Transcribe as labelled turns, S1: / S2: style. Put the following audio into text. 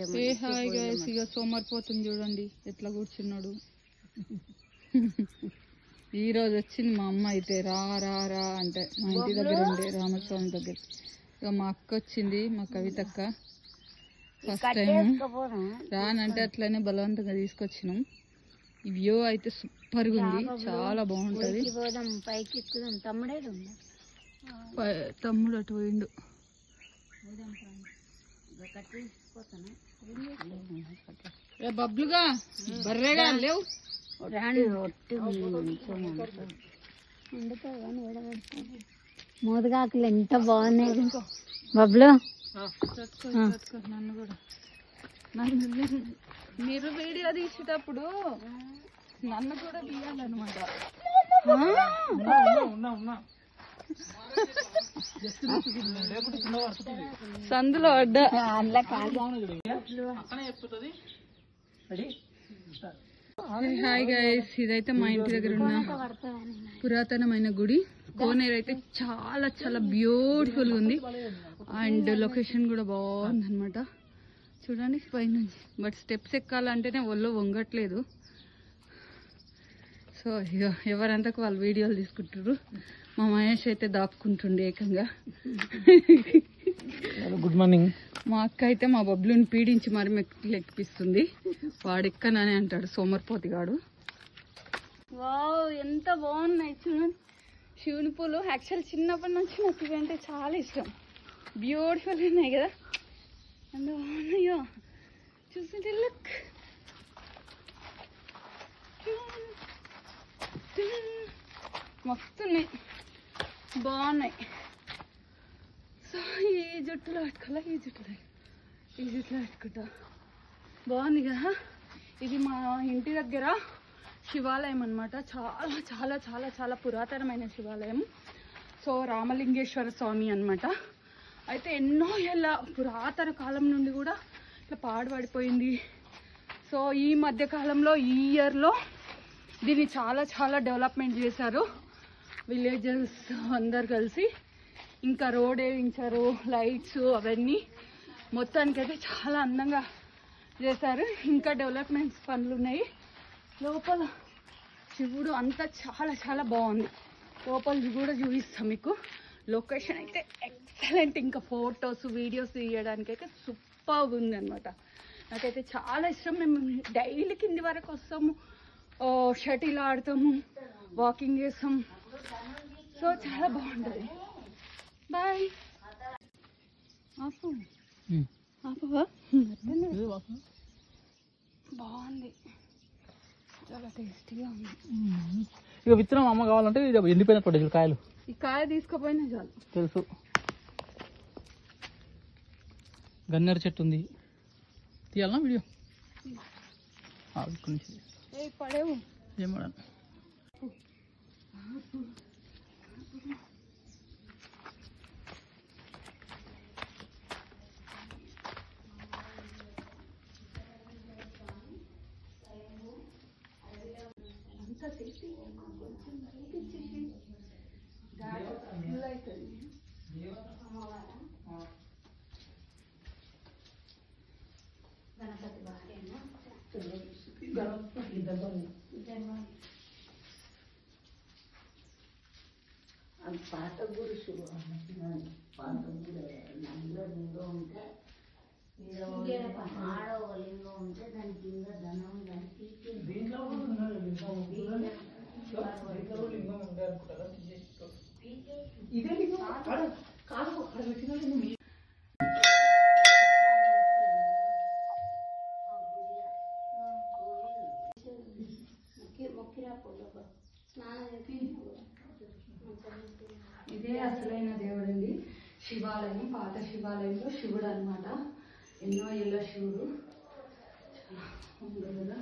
S1: Hi guys, ఇక సోమరిపోతుంది చూడండి ఎట్లా కూర్చున్నాడు. ఈ రోజు వచ్చింది మా అమ్మ అయితే రా రా రా అంటే మా ఇంటి దగ్గర ఉండే రామస్వామి దగ్గర. ఇక మా అక్క వచ్చింది, మా కవితక్క. ఫస్ట్ టైం రానంటే అట్లనే బలవంతంగా తీసుకొచ్చినాం. ఈ వ్యూ అయితే సూపర్ గా ఉంది, చాలా బాగుంటది. తమ్ముడు అటు పోయిండు. బబ్లుగా బర్రెగా లేవు
S2: మోదగాకులు ఎంత బాగున్నాయి బబ్లు.
S1: నన్ను కూడా మీరు వీడియో తీసేటప్పుడు నన్ను కూడా తీయాలన్నమాట. సందులో అడ్డా హాయ్ గైస్, ఇదైతే మా ఇంటి దగ్గర ఉన్న పురాతనమైన గుడి. కోనేరు అయితే చాలా చాలా బ్యూటిఫుల్ ఉంది అండ్ లొకేషన్ కూడా బాగుంది అనమాట. చూడండి పైనుంచి, బట్ స్టెప్స్ ఎక్కాలంటేనే ఒళ్ళు వంగట్లేదు. సో ఇక ఎవరంతకు వాళ్ళు వీడియోలు తీసుకుంటారు. మా మహేష్ అయితే దాక్కుంటుండే ఏకంగా.
S3: Good morning.
S1: మా అక్క అయితే మా బబ్లుని పీడించి మరి మెట్లు ఎక్కిపిస్తుంది. వాడెక్కనని అంటాడు సోమరిపోతిగాడు. వావ్, ఎంత బాగున్నాయి చూడండి శివుని పూలు. యాక్చువల్ చిన్నప్పటి నుంచి నాకు ఇవంటే చాలా ఇష్టం. బ్యూటిఫుల్ ఉన్నాయి కదా, ఎంత బాగున్నాయో చూస్తుంటే. లుక్, మస్తున్నాయి, బాగున్నాయి. సో ఈ జుట్టులో పెట్టుకోలే, ఈ జుట్టులో పెట్టుకుంటా. బాగుంది కదా. ఇది మా ఇంటి దగ్గర శివాలయం అన్నమాట. చాలా చాలా చాలా చాలా పురాతనమైన శివాలయం. సో రామలింగేశ్వర స్వామి అన్నమాట. అయితే ఎన్నో ఏళ్ళ పురాతన కాలం నుండి కూడా ఇట్లా పాడుపడిపోయింది. సో ఈ మధ్య కాలంలో ఈ ఇయర్లో దీన్ని చాలా చాలా డెవలప్మెంట్ చేశారు విలేజెస్ అందరు కలిసి. ఇంకా రోడ్ వేయించారు, లైట్స్ అవన్నీ. మొత్తానికైతే చాలా అందంగా చేశారు. ఇంకా డెవలప్మెంట్స్ పనులు ఉన్నాయి. లోపల శివుడు అంతా చాలా చాలా బాగుంది. లోపల కూడా చూపిస్తాం మీకు. లొకేషన్ అయితే ఎక్సలెంట్. ఇంకా ఫొటోస్ వీడియోస్ తీయడానికి అయితే సూపర్ ఉంది అనమాట. నాకైతే చాలా ఇష్టం. మేము డైలీ కింది వరకు వస్తాము, షటిల్ ఆడతాము, వాకింగ్ చేస్తాం. సో చాలా బాగుంటుంది. బాయ్. బాగుంది, చాలా టేస్టీగా ఉంది.
S3: ఇక విత్తనం అమ్మ కావాలంటే ఎండిపోయినట్టు కాయలు.
S1: ఈ కాయ తీసుకుపోయినా చాలు.
S3: తెలుసు. గన్నేరు చెట్టు ఉంది, తీయాలనా వీడియో?
S1: పడేవు
S3: ఏమన్నా
S2: పాత గుడి శివ పాత గుడి లింగం ఉంటే ఆడవ లింగం ఉంటే దాని కింద ధనం దానికి
S1: ఇదే అసలైన దేవుడండి. శివాలయం, పాత శివాలయంలో శివుడు అనమాట. ఎన్నో ఏళ్ళ శివుడు. చాలా ఉంది కదా.